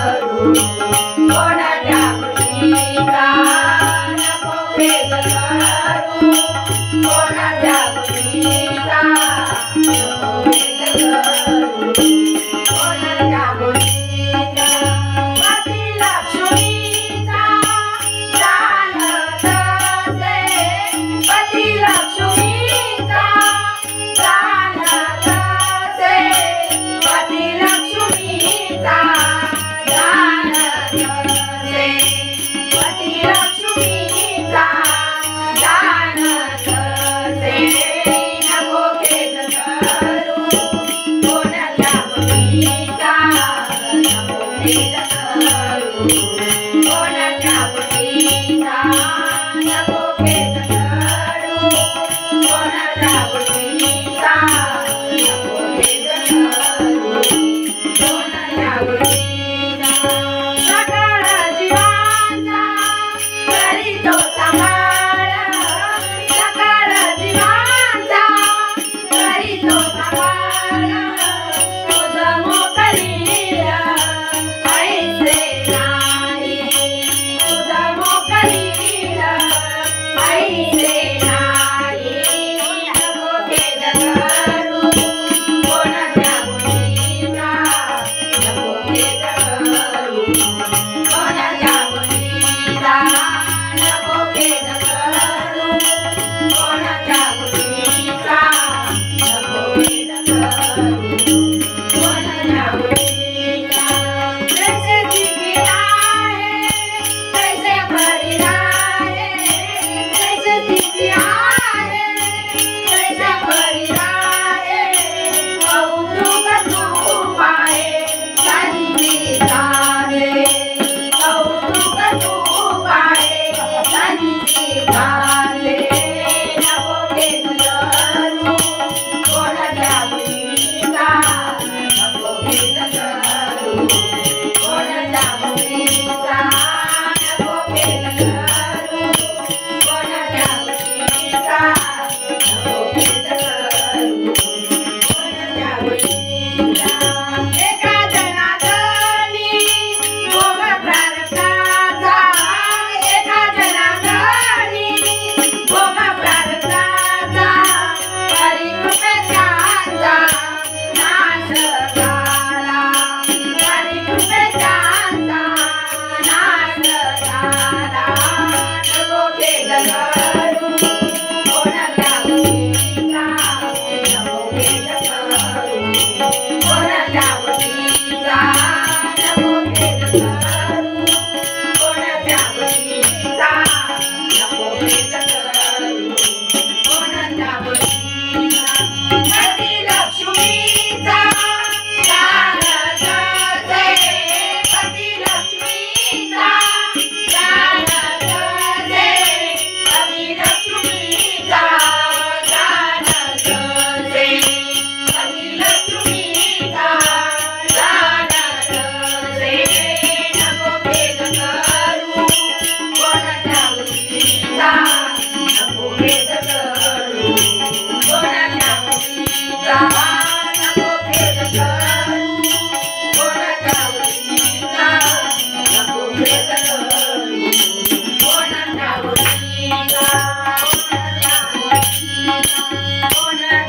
करू कोणाच्या गोष्टीचा नको भेद करू कोणाच्या गोष्टीचा नको भेद करू कोणाच्या गोष्टीचा पती लक्ष्मीचा जाणत असे पती लक्ष्मीचा जाणत असे पती लक्ष्मीचा जाणत असे पती लक्ष्मीचा जाणत असे नको भेद करू कोणाच्या गोष्टीचा नको भेद करू कोणाच्या गोष्टीचा नको भेद करू कोणाच्या गोष्टीचा नको भेद करू कोणाच्या गोष्टीचा सकळ जीवांचा करीतो सांभाळ सकळ जीवांचा करीतो सांभाळ तुझ मोकळील ऐसे नाही तुझ मोकळील ऐसे नाही नको भेद करू कोणाच्या गोष्टीचा नको भेद करू कोणाच्या गोष्टीचा नको भेद करू कोणाच्या गोष्टीचा नको भेद करू कोणाच्या गोष्टीचा कैसे दिव्य आहे कैसे भरी आहे कैसे दिव्य आहे कैसे भरी आहे कौतुक तू आहे साधी काले कौतुक तू आहे साधी काले नको भेद करू कोणाच्या गोष्टीचा नको भेद करू कोणाच्या गोष्टीचा नको भेद करू कोणाच्या गोष्टीचा नको भेद करू कोणाच्या गोष्टीचा एका जनार्दनी भोग प्रारब्धाचा एका जनार्दनी भोग प्रारब्धाचा परिकृपेचांचा नाश झाला परिकृपेचांचा नाश झाला नको भेद करू कोणाच्या गोष्टीचा नको भेद करू कोणाच्या गोष्टीचा नको भेद करू कोणाच्या गोष्टीचा नको भेद करू कोणाच्या गोष्टीचा पती लक्ष्मीचा जाणत असे पती लक्ष्मीचा जाणत असे पती लक्ष्मीचा जाणत असे पती लक्ष्मीचा जाणत असे नको भेद करू कोणाच्या गोष्टीचा नको भेद करू कोणाच्या गोष्टीचा नको भेद करू कोणाच्या गोष्टीचा नको भेद करू कोणाच्या गोष्टीचा कोणाच्या गोष्टीचा कोणाच्या